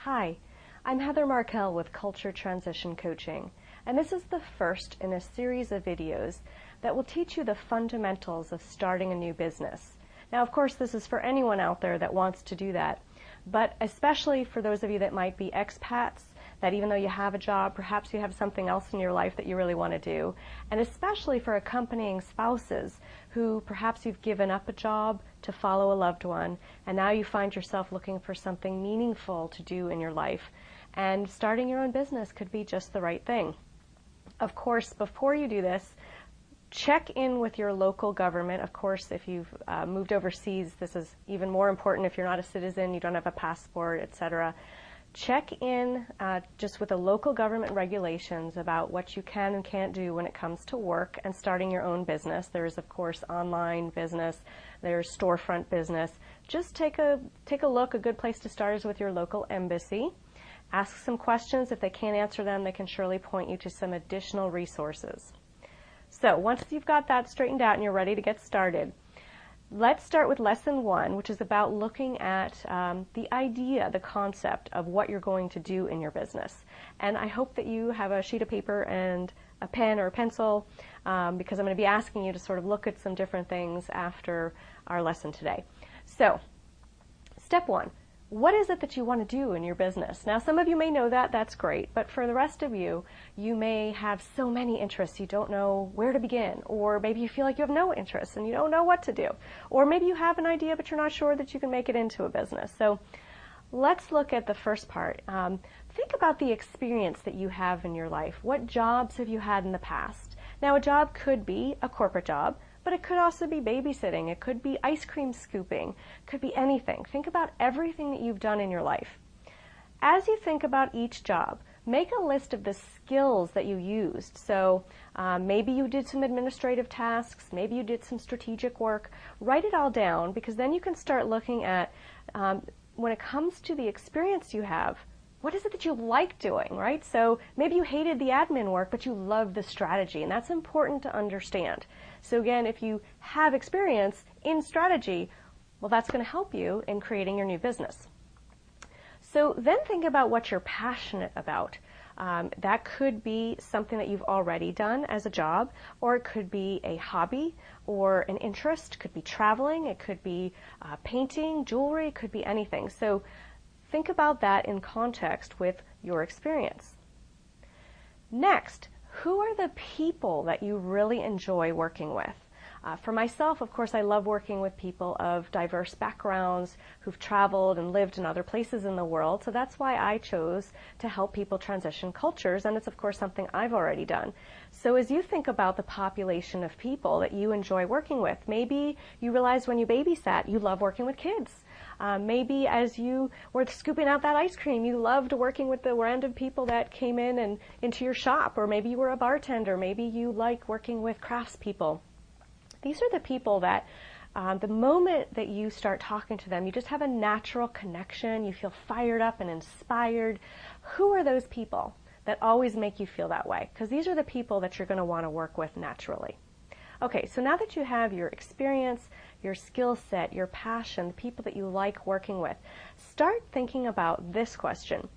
Hi, I'm Heather Markell with Culture Transition Coaching, and this is the first in a series of videos that will teach you the fundamentals of starting a new business. Now, of course, this is for anyone out there that wants to do that, but especially for those of you that might be expats, that even though you have a job, perhaps you have something else in your life that you really want to do, and especially for accompanying spouses who perhaps you've given up a job to follow a loved one, and now you find yourself looking for something meaningful to do in your life, and starting your own business could be just the right thing. Of course, before you do this, check in with your local government. Of course, if you've moved overseas, this is even more important. If you're not a citizen, you don't have a passport, etc. Check in just with the local government regulations about what you can and can't do when it comes to work and starting your own business. There is, of course, online business. There's storefront business. Just take a look. A good place to start is with your local embassy. Ask some questions. If they can't answer them, they can surely point you to some additional resources. So once you've got that straightened out and you're ready to get started, let's start with lesson 1, which is about looking at the idea, the concept of what you're going to do in your business. And I hope that you have a sheet of paper and a pen or a pencil because I'm going to be asking you to sort of look at some different things after our lesson today. So, step 1. What is it that you want to do in your business? Now, some of you may know that, that's great, but for the rest of you, you may have so many interests you don't know where to begin, or maybe you feel like you have no interests and you don't know what to do, or maybe you have an idea but you're not sure that you can make it into a business. So let's look at the first part. Think about the experience that you have in your life. What jobs have you had in the past? Now, a job could be a corporate job, but it could also be babysitting, it could be ice cream scooping, it could be anything. Think about everything that you've done in your life. As you think about each job, make a list of the skills that you used. So maybe you did some administrative tasks, maybe you did some strategic work. Write it all down, because then you can start looking at, when it comes to the experience you have, what is it that you like doing, right? So maybe you hated the admin work, but you love the strategy, and that's important to understand. So again, if you have experience in strategy, well, that's going to help you in creating your new business. So then think about what you're passionate about. That could be something that you've already done as a job, or it could be a hobby or an interest. It could be traveling, it could be painting, jewelry, it could be anything. So think about that in context with your experience. Next, who are the people that you really enjoy working with? For myself, of course, I love working with people of diverse backgrounds who've traveled and lived in other places in the world, so that's why I chose to help people transition cultures, and it's of course something I've already done. So as you think about the population of people that you enjoy working with, maybe you realize when you babysat you love working with kids. Maybe as you were scooping out that ice cream, you loved working with the random people that came in and into your shop, or maybe you were a bartender, maybe you like working with craftspeople. These are the people that the moment that you start talking to them, you just have a natural connection, you feel fired up and inspired. Who are those people that always make you feel that way? Because these are the people that you're going to want to work with naturally. Okay, so now that you have your experience, your skill set, your passion, the people that you like working with, start thinking about this question.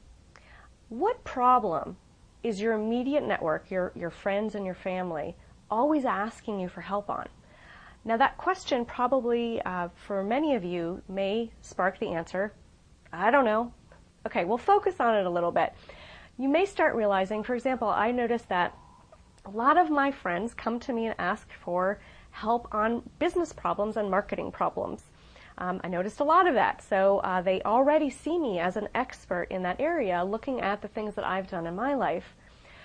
What problem is your immediate network, your friends and your family, always asking you for help on? Now that question probably, for many of you, may spark the answer, I don't know. Okay, we'll focus on it a little bit. You may start realizing, for example, I noticed that a lot of my friends come to me and ask for help on business problems and marketing problems. I noticed a lot of that, so they already see me as an expert in that area, looking at the things that I've done in my life.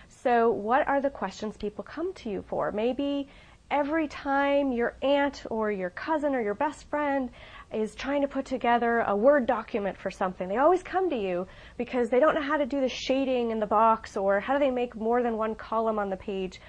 So what are the questions people come to you for? Maybe every time your aunt or your cousin or your best friend is trying to put together a Word document for something, they always come to you because they don't know how to do the shading in the box, or how do they make more than one column on the page.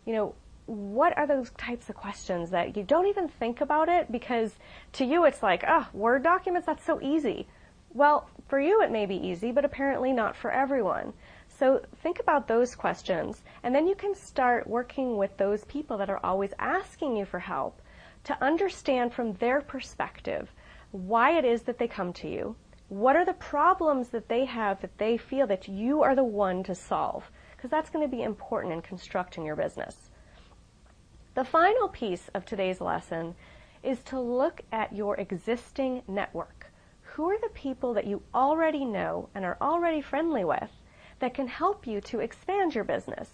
You know, what are those types of questions that you don't even think about it, because to you it's like, oh, Word documents, that's so easy. Well, for you it may be easy, but apparently not for everyone. So think about those questions, and then you can start working with those people that are always asking you for help to understand from their perspective why it is that they come to you, What are the problems that they have that they feel that you are the one to solve? Because that's going to be important in constructing your business. The final piece of today's lesson is to look at your existing network. Who are the people that you already know and are already friendly with that can help you to expand your business?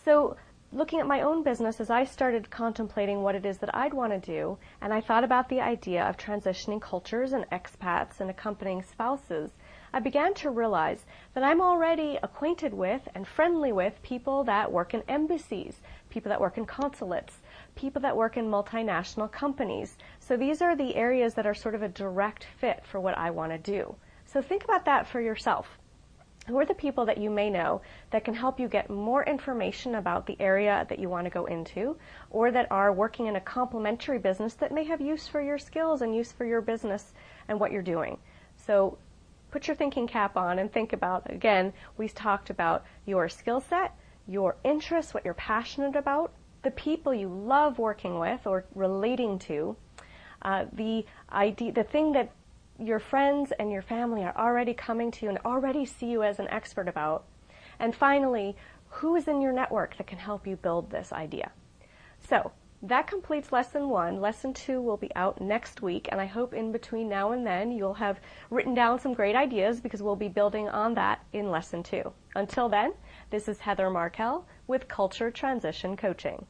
So looking at my own business, as I started contemplating what it is that I'd want to do, and I thought about the idea of transitioning cultures and expats and accompanying spouses, I began to realize that I'm already acquainted with and friendly with people that work in embassies, people that work in consulates, people that work in multinational companies. So these are the areas that are sort of a direct fit for what I want to do. So think about that for yourself. Who are the people that you may know that can help you get more information about the area that you want to go into, or that are working in a complementary business that may have use for your skills and use for your business and what you're doing? So put your thinking cap on and think about, again, we talked about your skill set, your interests, what you're passionate about, the people you love working with or relating to, the thing that your friends and your family are already coming to you and already see you as an expert about. And finally, who is in your network that can help you build this idea? So that completes lesson 1. Lesson 2 will be out next week, and I hope in between now and then you'll have written down some great ideas, because we'll be building on that in lesson 2. Until then, this is Heather Markel with Culture Transition Coaching.